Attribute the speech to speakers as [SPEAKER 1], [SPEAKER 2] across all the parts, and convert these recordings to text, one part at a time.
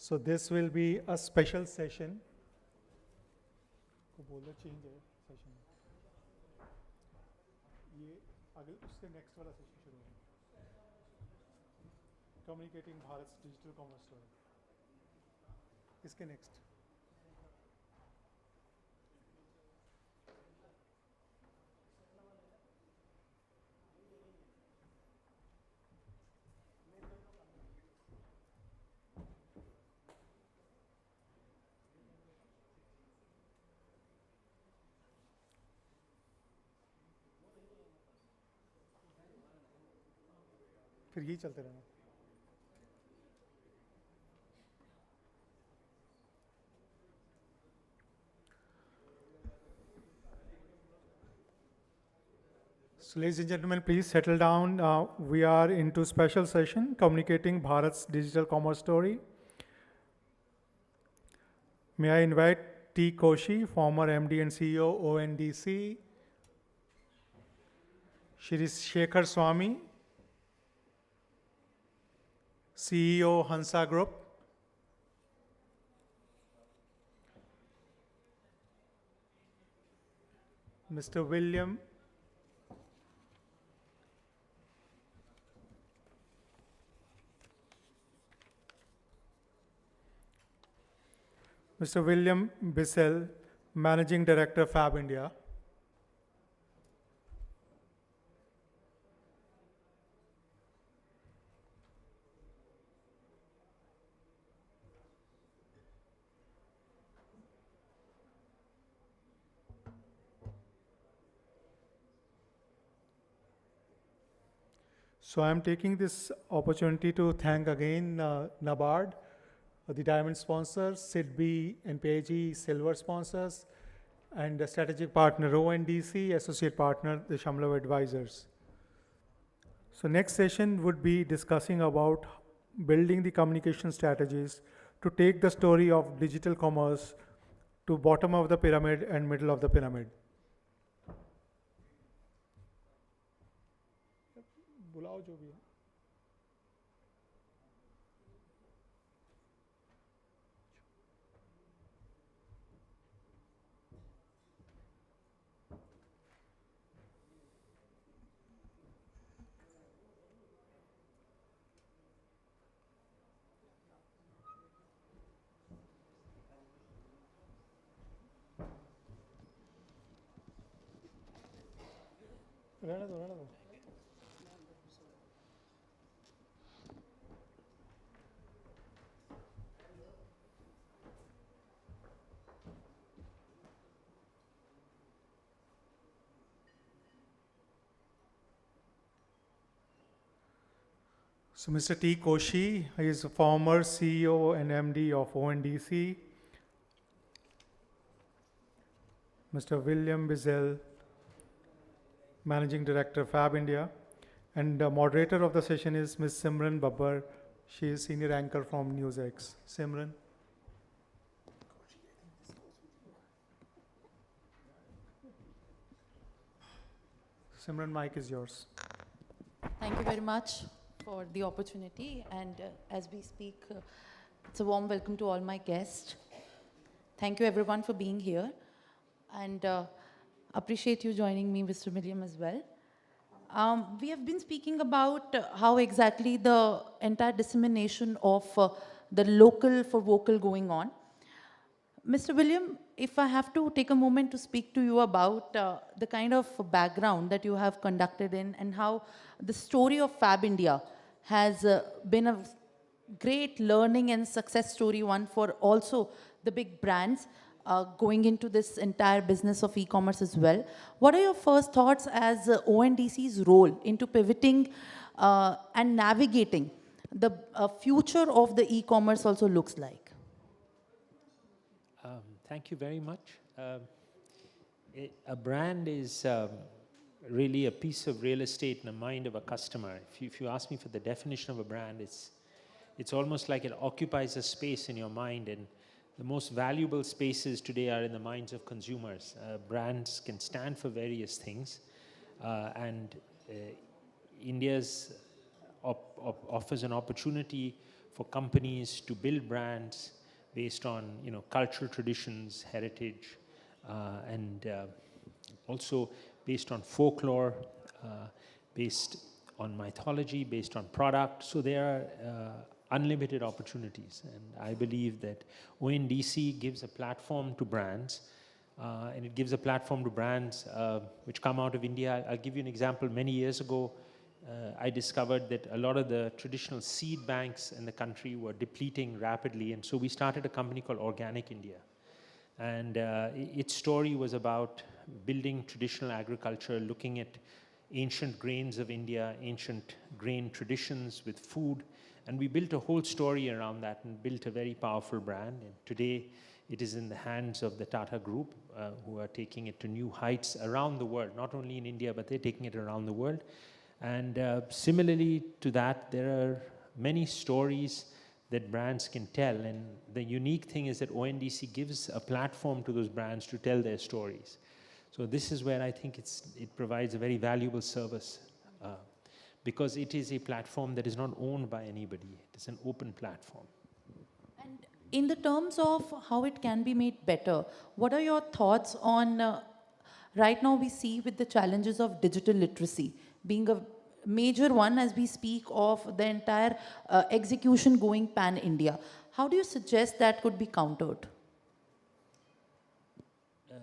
[SPEAKER 1] So this will be a special session. को बोलो change है session. ये अगले उससे next वाला session शुरू होगा. Communicating Bharat's digital commerce story. इसके next. फिर यही चलते रहना. So ladies and gentlemen, please settle down. We are into special session, Communicating Bharat's Digital Commerce Story. May I invite T. Koshi, former MD and CEO, ONDC. Shri Shekhar Swami, CEO, Hansa Group. Mr. William Bissell, Managing Director, Fab India. So I'm taking this opportunity to thank again NABARD, the diamond sponsors, SIDBI and PAG silver sponsors, and the strategic partner ONDC, associate partner the Shamlav Advisors. So next session would be discussing about building the communication strategies to take the story of digital commerce to bottom of the pyramid and middle of the pyramid. बुलाओ जो भी है. रहने दो. So Mr. T. Koshi is a former CEO and MD of ONDC. Mr. William Bissell, Managing Director, Fab India. And the moderator of the session is Ms. Simran Babbar. She is senior anchor from NewsX. Simran. Simran, mic is yours.
[SPEAKER 2] Thank you very much for the opportunity, and as we speak, it's a warm welcome to all my guests. Thank you everyone for being here, and appreciate you joining me, Mr. William, as well. We have been speaking about how exactly the entire dissemination of the local for vocal going on. Mr. William, if I have to take a moment to speak to you about the kind of background that you have conducted in and how the story of Fab India has been a great learning and success story, one for also the big brands going into this entire business of e-commerce as well. What are your first thoughts as ONDC's role into pivoting and navigating the future of the e-commerce also looks like?
[SPEAKER 3] Thank you very much. A brand is really a piece of real estate in the mind of a customer. If you ask me for the definition of a brand, it's almost like it occupies a space in your mind, and the most valuable spaces today are in the minds of consumers. Brands can stand for various things, and India's offers an opportunity for companies to build brands based on, you know, cultural traditions, heritage, and also based on folklore, based on mythology, based on product. So there are unlimited opportunities, and I believe that ONDC gives a platform to brands, and it gives a platform to brands which come out of India. I'll give you an example. Many years ago, I discovered that a lot of the traditional seed banks in the country were depleting rapidly, and so we started a company called Organic India. And its story was about building traditional agriculture, looking at ancient grains of India, ancient grain traditions with food, and we built a whole story around that and built a very powerful brand. And today, it is in the hands of the Tata Group, who are taking it to new heights around the world, not only in India, but they're taking it around the world. And similarly to that, there are many stories that brands can tell. And the unique thing is that ONDC gives a platform to those brands to tell their stories. So this is where I think it provides a very valuable service, because it is a platform that is not owned by anybody. It is an open platform.
[SPEAKER 2] And in the terms of how it can be made better, what are your thoughts on, right now we see with the challenges of digital literacy being a major one as we speak of the entire execution going pan-India. How do you suggest that could be countered?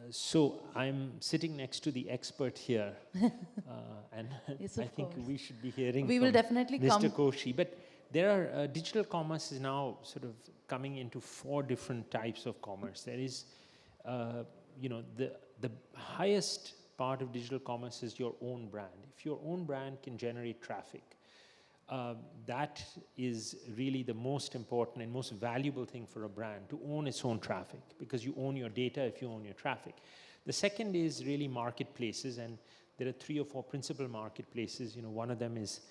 [SPEAKER 3] So I'm sitting next to the expert here, and
[SPEAKER 2] Yes,
[SPEAKER 3] I
[SPEAKER 2] of
[SPEAKER 3] think
[SPEAKER 2] course.
[SPEAKER 3] we should be hearing
[SPEAKER 2] We
[SPEAKER 3] from
[SPEAKER 2] will definitely
[SPEAKER 3] Mr.
[SPEAKER 2] come.
[SPEAKER 3] Koshi. But there are digital commerce is now sort of coming into 4 different types of commerce. There is, you know, the highest part of digital commerce is your own brand. If your own brand can generate traffic, that is really the most important and most valuable thing for a brand, to own its own traffic, because you own your data if you own your traffic. The second is really marketplaces, and there are 3 or 4 principal marketplaces. You know, one of them is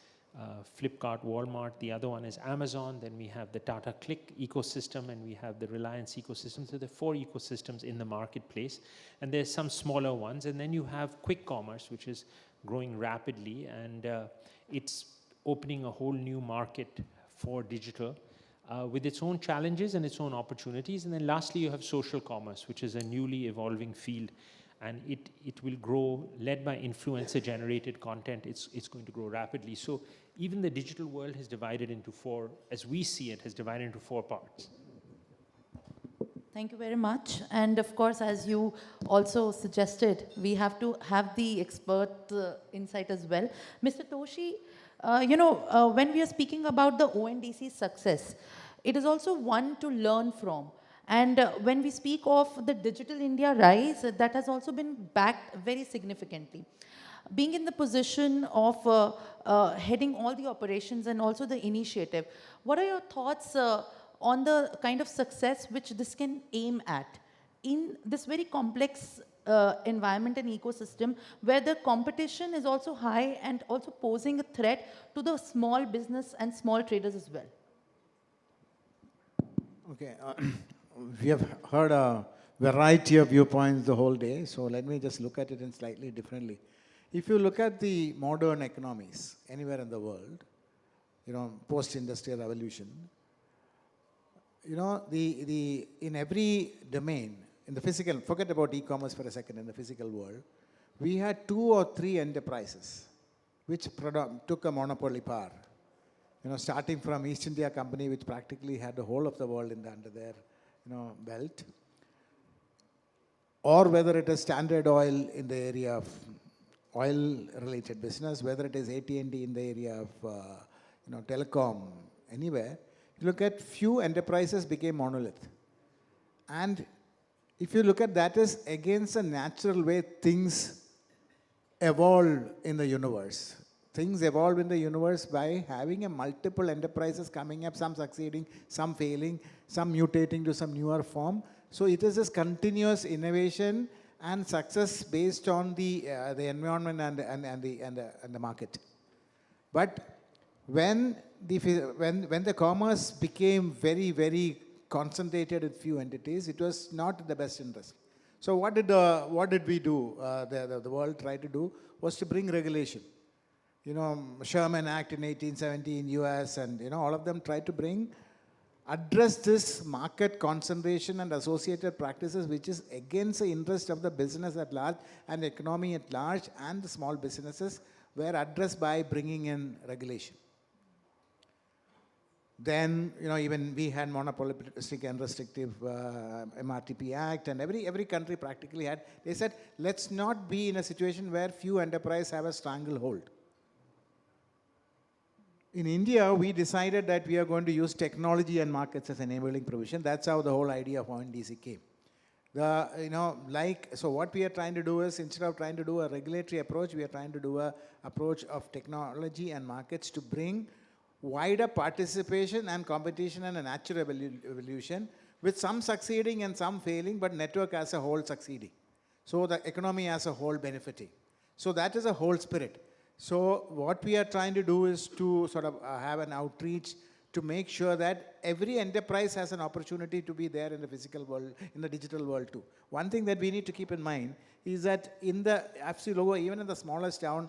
[SPEAKER 3] Flipkart, Walmart. The other one is Amazon. Then we have the Tata Click ecosystem, and we have the Reliance ecosystem. So there are 4 ecosystems in the marketplace, and there's some smaller ones. And then you have quick commerce, which is growing rapidly, and it's opening a whole new market for digital with its own challenges and its own opportunities. And then lastly, you have social commerce, which is a newly evolving field, and it will grow, led by influencer-generated content. It's going to grow rapidly. So even the digital world has divided into 4, as we see it, has divided into 4 parts.
[SPEAKER 2] Thank you very much. And of course, as you also suggested, we have to have the expert insight as well. Mr. Toshi, when we are speaking about the ONDC success, it is also one to learn from. And when we speak of the Digital India rise, that has also been backed very significantly. Being in the position of heading all the operations and also the initiative, what are your thoughts on the kind of success which this can aim at in this very complex environment and ecosystem where the competition is also high and also posing a threat to the small business and small traders as well?
[SPEAKER 4] Okay, we have heard a variety of viewpoints the whole day, so let me just look at it in slightly differently. If you look at the modern economies anywhere in the world, you know, post-industrial revolution, you know, in every domain, in the physical, forget about e-commerce for a second, in the physical world, we had 2 or 3 enterprises which took a monopoly power. You know, starting from East India Company, which practically had the whole of the world under their, you know, belt, or whether it is Standard Oil in the area of oil-related business, whether it is AT&T in the area of, you know, telecom, anywhere. You look at few enterprises became monolith. And if you look at that as against a natural way things evolve in the universe. Things evolve in the universe by having a multiple enterprises coming up, some succeeding, some failing, some mutating to some newer form. So it is this continuous innovation and success based on the environment and the market. But when the commerce became very, very concentrated with few entities, it was not in the best interest. So what did we do? The world tried to do was to bring regulation. Sherman Act in 1870 in US, and all of them tried to address this market concentration and associated practices, which is against the interest of the business at large and economy at large, and the small businesses were addressed by bringing in regulation. Then, even we had monopolistic and restrictive MRTP Act, and every country practically had. They said, let's not be in a situation where few enterprises have a stranglehold. In India, we decided that we are going to use technology and markets as enabling provision. That's how the whole idea of ONDC came. So what we are trying to do is, instead of trying to do a regulatory approach, we are trying to do a approach of technology and markets to bring wider participation and competition and a natural evolution, with some succeeding and some failing, but network as a whole succeeding. So the economy as a whole benefiting. So that is a whole spirit. So what we are trying to do is to sort of have an outreach to make sure that every enterprise has an opportunity to be there in the physical world, in the digital world too. One thing that we need to keep in mind is that in the FC logo, even in the smallest town,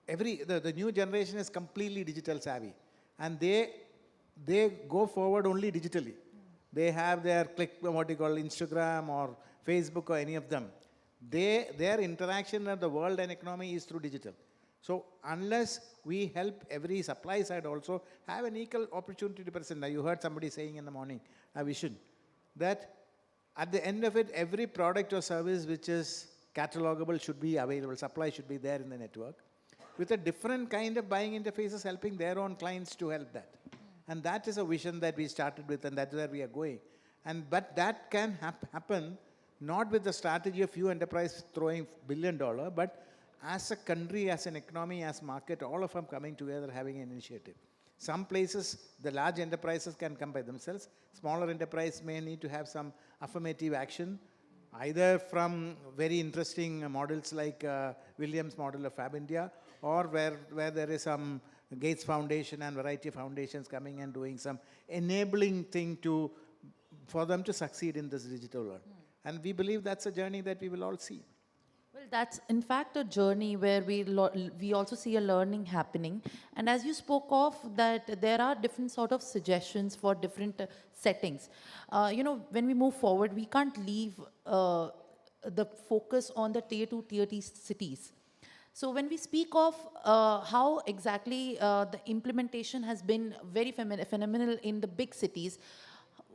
[SPEAKER 4] the new generation is completely digital savvy. And they go forward only digitally. They have their what you call Instagram or Facebook or any of them. Their interaction with the world and economy is through digital. So unless we help every supply side also have an equal opportunity to present. Now you heard somebody saying in the morning, a vision, that at the end of it, every product or service which is catalogable should be available, supply should be there in the network, with a different kind of buying interfaces helping their own clients to help that. And that is a vision that we started with, and that's where we are going. But that can happen not with the strategy of few enterprises throwing $1 billion, but as a country, as an economy, as market, all of them coming together, having an initiative. Some places, the large enterprises can come by themselves. Smaller enterprises may need to have some affirmative action, either from very interesting models like Williams' model of Fab India, or where there is some Gates Foundation and variety of foundations coming and doing some enabling thing for them to succeed in this digital world. And we believe that's a journey that we will all see.
[SPEAKER 2] Well, that's in fact a journey where we also see a learning happening. And as you spoke of, that there are different sort of suggestions for different settings. When we move forward, we can't leave the focus on the tier 2, tier 3 cities. So when we speak of how exactly the implementation has been very phenomenal in the big cities,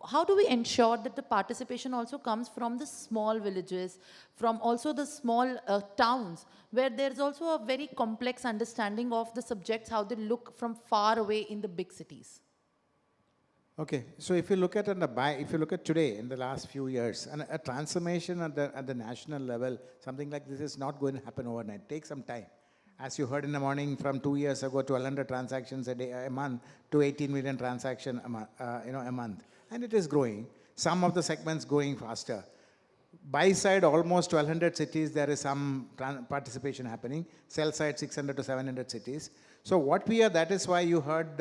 [SPEAKER 2] how do we ensure that the participation also comes from the small villages, from also the small towns, where there's also a very complex understanding of the subjects, how they look from far away in the big cities?
[SPEAKER 4] Okay, so if you look at today, in the last few years, and a transformation at the national level, something like this is not going to happen overnight. It takes some time. As you heard in the morning, from 2 years ago, 1,200 transactions a month to 18 million transactions a month. And it is growing. Some of the segments growing faster. Buy side, almost 1,200 cities, there is some participation happening. Sell side, 600 to 700 cities. So that is why you heard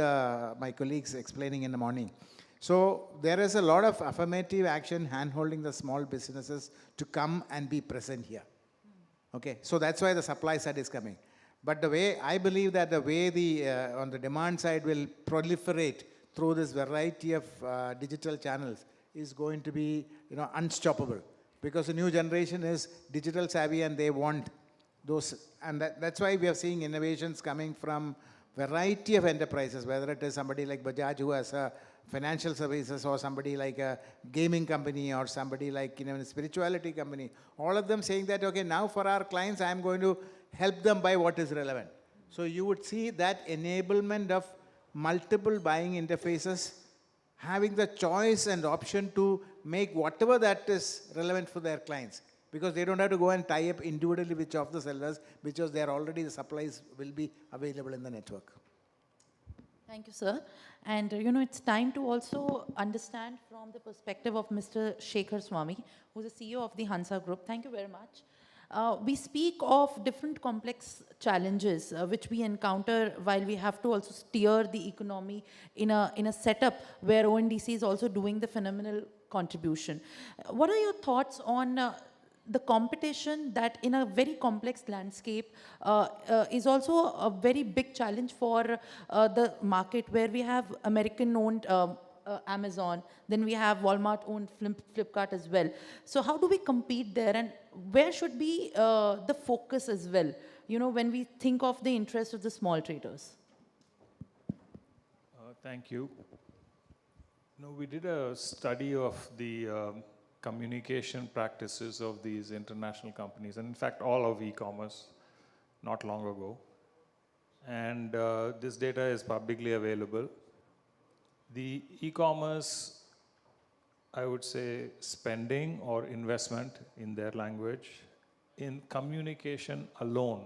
[SPEAKER 4] my colleagues explaining in the morning. So there is a lot of affirmative action, hand-holding the small businesses to come and be present here. Okay, so that's why the supply side is coming. But I believe that the way on the demand side will proliferate through this variety of digital channels is going to be unstoppable, because the new generation is digital savvy and they want those, and that's why we are seeing innovations coming from variety of enterprises, whether it is somebody like Bajaj who has a financial services, or somebody like a gaming company, or somebody like a spirituality company, all of them saying that, okay, now for our clients I am going to help them buy what is relevant. So you would see that enablement of multiple buying interfaces, having the choice and option to make whatever that is relevant for their clients, because they don't have to go and tie up individually with of the sellers, because they are already, the supplies will be available in the network.
[SPEAKER 2] Thank you, sir. And it's time to also understand from the perspective of Mr. Shekhar Swami, who's the CEO of the Hansa Group. Thank you very much. We speak of different complex challenges which we encounter while we have to also steer the economy in a setup where ONDC is also doing the phenomenal contribution. What are your thoughts on the competition that in a very complex landscape is also a very big challenge for the market, where we have American-owned Amazon, then we have Walmart-owned Flipkart as well. So how do we compete there, and where should be the focus as well, you know, when we think of the interest of the small traders?
[SPEAKER 5] Thank you. No, we did a study of the communication practices of these international companies, and in fact, all of e-commerce, not long ago. And this data is publicly available. The e-commerce, I would say, spending or investment in their language in communication alone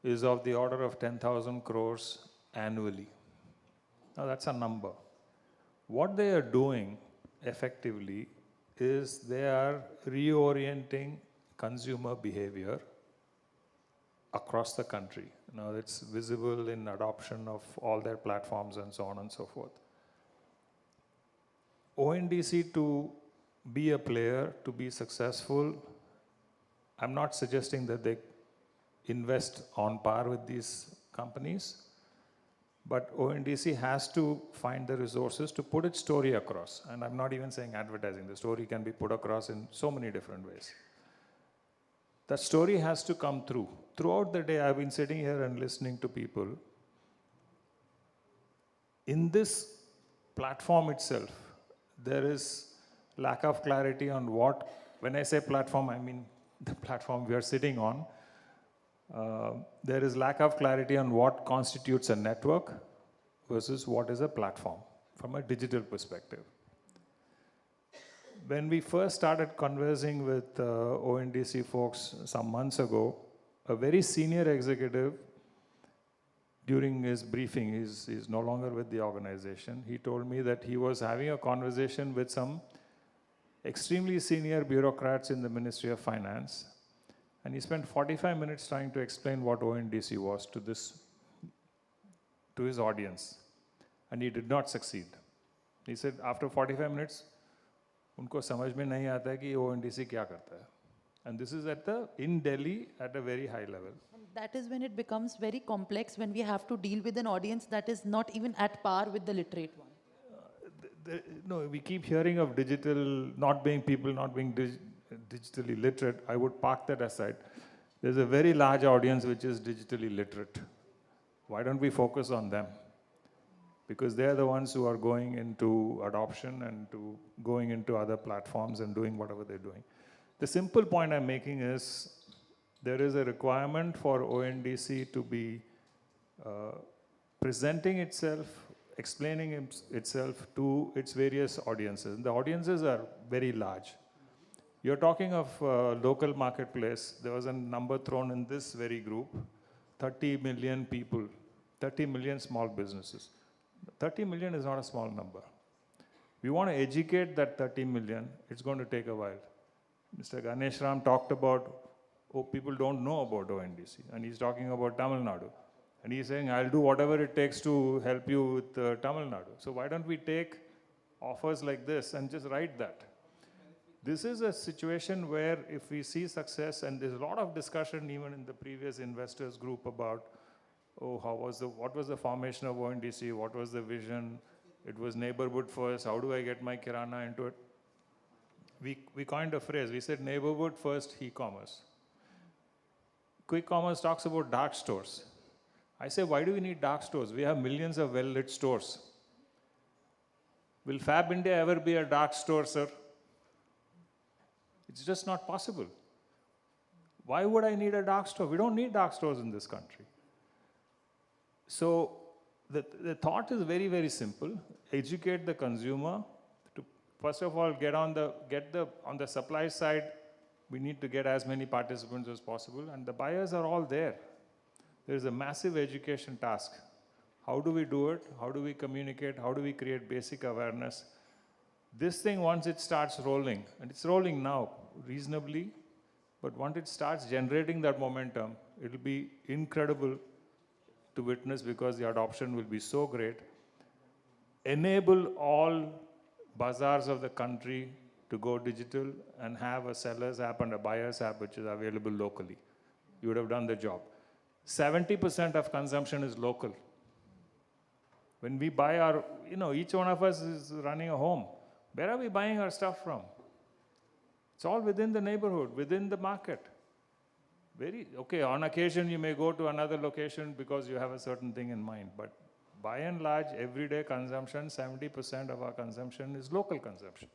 [SPEAKER 5] is of the order of 10,000 crores annually. Now that's a number. What they are doing effectively is they are reorienting consumer behavior across the country. Now it's visible in adoption of all their platforms and so on and so forth. ONDC, to be a player, to be successful, I'm not suggesting that they invest on par with these companies, but ONDC has to find the resources to put its story across. And I'm not even saying advertising. The story can be put across in so many different ways. That story has to come through. Throughout the day, I've been sitting here and listening to people. In this platform itself, there is lack of clarity on what, when I say platform, I mean the platform we are sitting on. There is lack of clarity on what constitutes a network versus what is a platform from a digital perspective. When we first started conversing with ONDC folks some months ago, a very senior executive, during his briefing, he's no longer with the organization, he told me that he was having a conversation with some extremely senior bureaucrats in the Ministry of Finance. And he spent 45 minutes trying to explain what ONDC was to his audience. And he did not succeed. He said, after 45 minutes, उनको समझ में नहीं आता है कि ONDC क्या करता है. And this is in Delhi at a very high level.
[SPEAKER 2] And that is when it becomes very complex, when we have to deal with an audience that is not even at par with the literate one.
[SPEAKER 5] No, we keep hearing of digitally not being digitally literate. I would park that aside. There's a very large audience which is digitally literate. Why don't we focus on them? Because they're the ones who are going into adoption and going into other platforms and doing whatever they're doing. The simple point I'm making is there is a requirement for ONDC to be presenting itself, explaining itself to its various audiences. And the audiences are very large. You're talking of local marketplace. There was a number thrown in this very group, 30 million people, 30 million small businesses. 30 million is not a small number. We want to educate that 30 million. It's going to take a while. Mr. Ganesh Ram talked about, people don't know about ONDC. And he's talking about Tamil Nadu. And he's saying, I'll do whatever it takes to help you with Tamil Nadu. So why don't we take offers like this and just write that? This is a situation where if we see success, and there's a lot of discussion even in the previous investors group about, what was the formation of ONDC? What was the vision? It was neighborhood first. How do I get my kirana into it? We coined a phrase. We said neighborhood first e-commerce. Quick commerce talks about dark stores. I say, why do we need dark stores? We have millions of well-lit stores. Will Fab India ever be a dark store, sir? It's just not possible. Why would I need a dark store? We don't need dark stores in this country. So the thought is very, very simple. Educate the consumer to, first of all, on the supply side, we need to get as many participants as possible, and the buyers are all there. There is a massive education task. How do we do it? How do we communicate? How do we create basic awareness? This thing, once it starts rolling, and it's rolling now reasonably, but once it starts generating that momentum, it'll be incredible to witness because the adoption will be so great. Enable all bazaars of the country to go digital and have a seller's app and a buyer's app which is available locally. You would have done the job. 70% of consumption is local. When we buy our, each one of us is running a home. Where are we buying our stuff from? It's all within the neighborhood, within the market. Okay, on occasion you may go to another location because you have a certain thing in mind, but by and large, everyday consumption, 70% of our consumption is local consumption.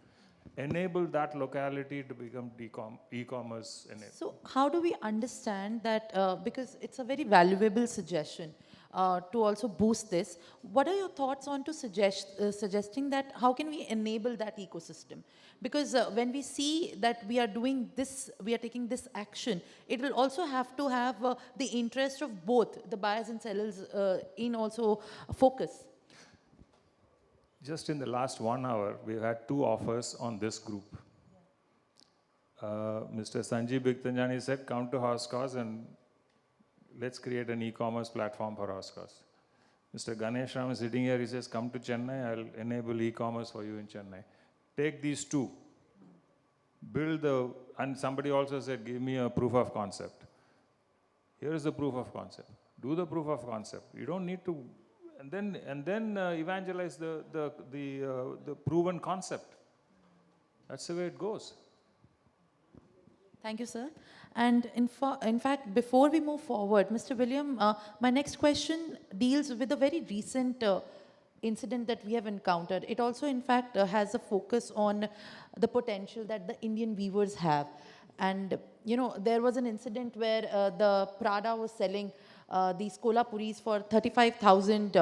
[SPEAKER 5] Enable that locality to become e-commerce enabled.
[SPEAKER 2] So how do we understand that, because it's a very valuable suggestion to also boost this, what are your thoughts on to suggesting that how can we enable that ecosystem? Because when we see that we are doing this, we are taking this action, it will also have to have the interest of both the buyers and sellers in also focus.
[SPEAKER 5] Just in the last 1 hour, we've had 2 offers on this group. Mr. Sanjeev Bigtanjani said, come to House Cause and let's create an e-commerce platform for House Cause. Mr. Ganesh Ram is sitting here, he says, come to Chennai, I'll enable e-commerce for you in Chennai. Take these 2. And somebody also said, give me a proof of concept. Here is the proof of concept. Do the proof of concept. You don't need to, and then evangelize the proven concept. That's the way it goes.
[SPEAKER 2] Thank you, sir. And in fact, before we move forward, Mr. William, my next question deals with a very recent incident that we have encountered. It also, in fact, has a focus on the potential that the Indian weavers have. And, there was an incident where the Prada was selling these Kolhapuris for 35,000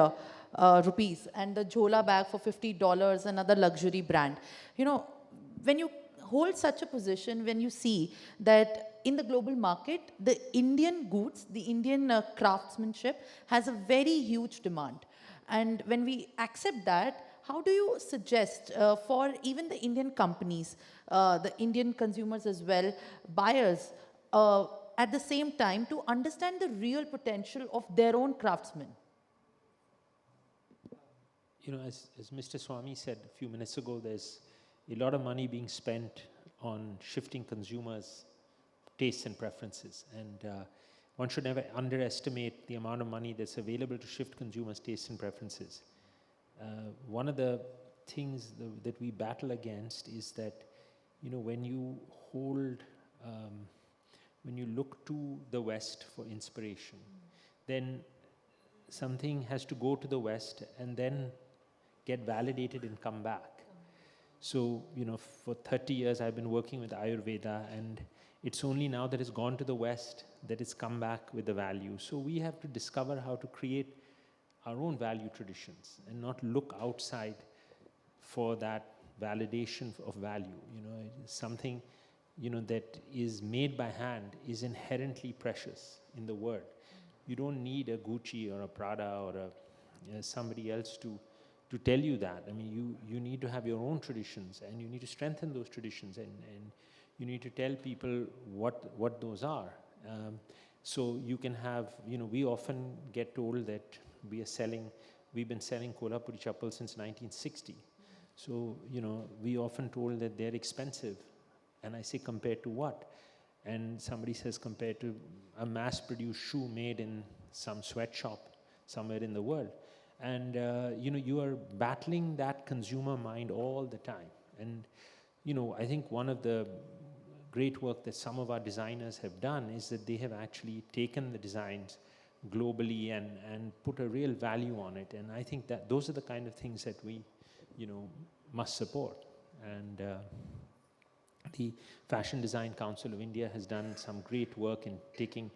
[SPEAKER 2] rupees and the Jhola bag for $50, another luxury brand. When you hold such a position, when you see that in the global market, the Indian goods, the Indian craftsmanship has a very huge demand. And when we accept that, how do you suggest for even the Indian companies, the Indian consumers as well, buyers, at the same time to understand the real potential of their own craftsmen?
[SPEAKER 3] As Mr. Swami said a few minutes ago, there's a lot of money being spent on shifting consumers' tastes and preferences. And one should never underestimate the amount of money that's available to shift consumers' tastes and preferences. One of the things that we battle against is that, when you look to the West for inspiration, then something has to go to the West and then get validated and come back. So, for 30 years I've been working with Ayurveda, and it's only now that it's gone to the West that it's come back with the value. So we have to discover how to create our own value traditions and not look outside for that validation of value. Something, that is made by hand is inherently precious in the world. You don't need a Gucci or a Prada or somebody else to tell you that. I mean, you need to have your own traditions, and you need to strengthen those traditions, and you need to tell people what those are. So you can have, we often get told that we've been selling Kolhapuri chappals since 1960. So, we often told that they're expensive. And I say, compared to what? And somebody says, compared to a mass-produced shoe made in some sweatshop somewhere in the world. And, you are battling that consumer mind all the time. And, I think one of the great work that some of our designers have done is that they have actually taken the designs globally and put a real value on it. And I think that those are the kind of things that we, must support. And the Fashion Design Council of India has done some great work in taking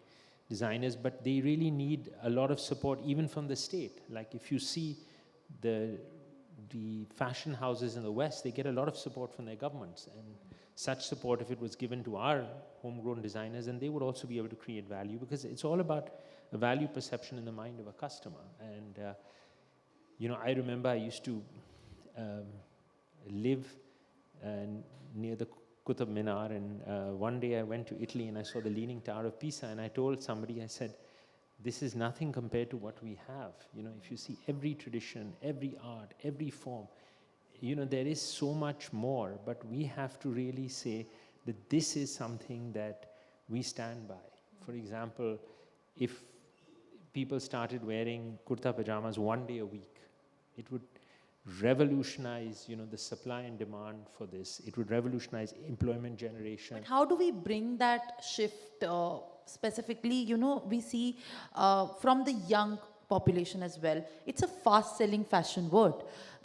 [SPEAKER 3] designers, but they really need a lot of support even from the state. Like if you see the fashion houses in the West, they get a lot of support from their governments. And such support, if it was given to our homegrown designers, then they would also be able to create value, because it's all about a value perception in the mind of a customer. And, I remember I used to live near the Qutub Minar, and one day I went to Italy and I saw the Leaning Tower of Pisa, and I told somebody, I said, this is nothing compared to what we have. If you see every tradition, every art, every form, you know, there is so much more, but we have to really say that this is something that we stand by. For example, if people started wearing kurta pajamas one day a week, it would revolutionize, you know, the supply and demand for this. It would revolutionize employment generation.
[SPEAKER 2] But how do we bring that shift specifically? You know, we see from the young population as well. It's a fast-selling fashion word.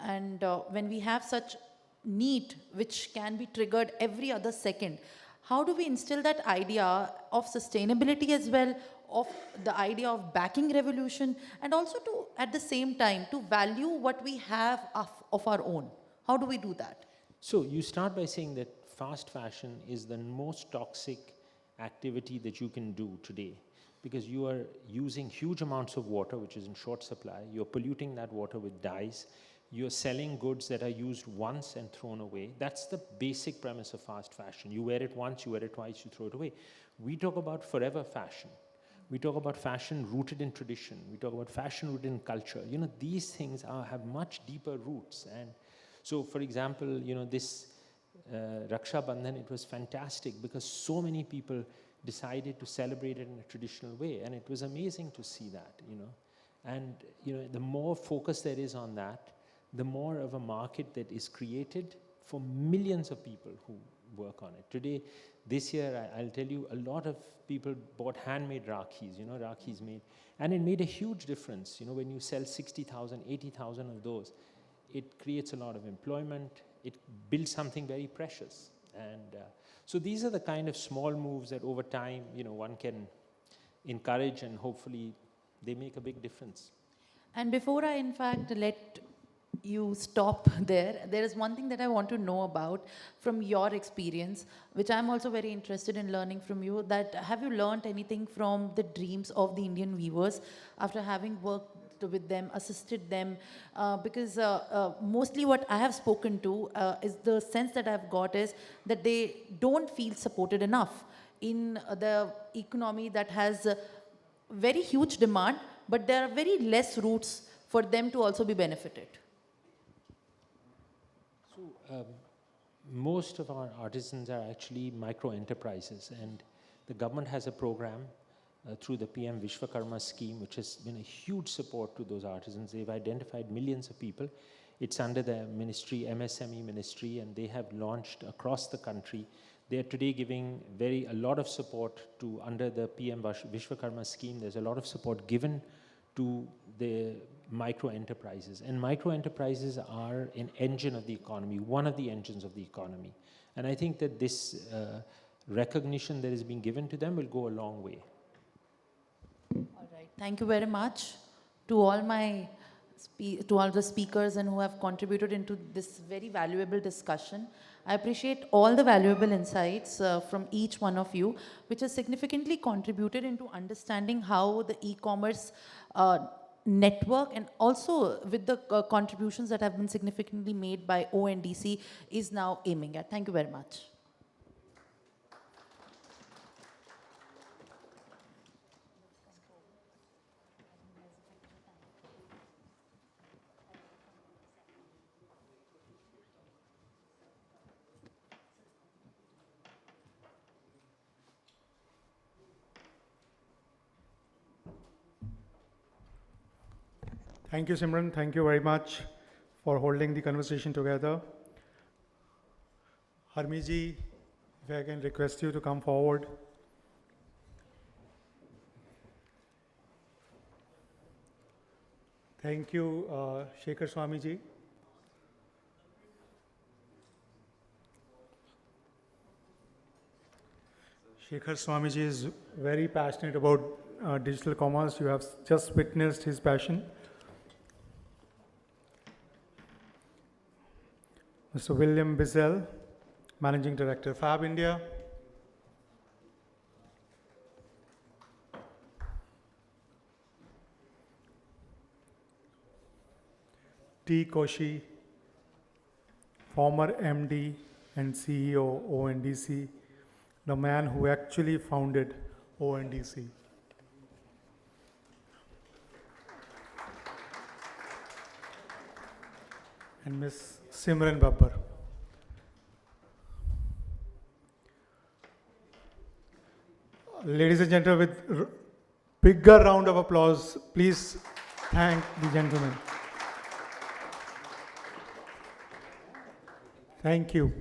[SPEAKER 2] And when we have such need, which can be triggered every other second, how do we instill that idea of sustainability as well, of the idea of backing revolution, and also to, at the same time, to value what we have of our own? How do we do that?
[SPEAKER 3] So you start by saying that fast fashion is the most toxic activity that you can do today, because you are using huge amounts of water, which is in short supply. You're polluting that water with dyes. You're selling goods that are used once and thrown away. That's the basic premise of fast fashion. You wear it once, you wear it twice, you throw it away. We talk about forever fashion. We talk about fashion rooted in tradition. We talk about fashion rooted in culture. You know, these things have much deeper roots. And so, for example, you know, this Raksha Bandhan, it was fantastic because so many people decided to celebrate it in a traditional way. And it was amazing to see that, you know. And, you know, the more focus there is on that, the more of a market that is created for millions of people who work on it. Today, this year, I'll tell you, a lot of people bought handmade Rakhis, you know, Rakhis made. And it made a huge difference. You know, when you sell 60,000, 80,000 of those, it creates a lot of employment. It builds something very precious. And so these are the kind of small moves that over time, you know, one can encourage, and hopefully they make a big difference.
[SPEAKER 2] And before I, in fact, let you stop there is one thing that I want to know about from your experience, which I'm also very interested in learning from you, that have you learned anything from the dreams of the Indian weavers after having worked with them, assisted them? Because mostly what I have spoken to is the sense that I've got is that they don't feel supported enough in the economy that has very huge demand, but there are very less routes for them to also be benefited.
[SPEAKER 3] Most of our artisans are actually micro enterprises, and the government has a program through the PM Vishwakarma scheme, which has been a huge support to those artisans. They've identified millions of people. It's under the ministry, MSME ministry, and they have launched across the country. They are today giving a lot of support to, under the PM Vishwakarma scheme, there's a lot of support given to the micro enterprises. And micro enterprises are an engine of the economy, one of the engines of the economy. And I think that this recognition that is being given to them will go a long way.
[SPEAKER 2] All right. Thank you very much to all the speakers and who have contributed into this very valuable discussion. I appreciate all the valuable insights from each one of you, which has significantly contributed into understanding how the e-commerce network, and also with the contributions that have been significantly made by ONDC, is now aiming at. Thank you very much.
[SPEAKER 1] Thank you, Simran. Thank you very much for holding the conversation together. Harmiji, if I can request you to come forward. Thank you, Shekhar Swamiji. Shekhar Swamiji is very passionate about digital commerce. You have just witnessed his passion. Mr. William Bizel, Managing Director, Fab India. T. Koshi, former MD and CEO ONDC, the man who actually founded ONDC. and Ms. Simran Babbar. Ladies and gentlemen, with bigger round of applause, please thank the gentlemen. Thank you.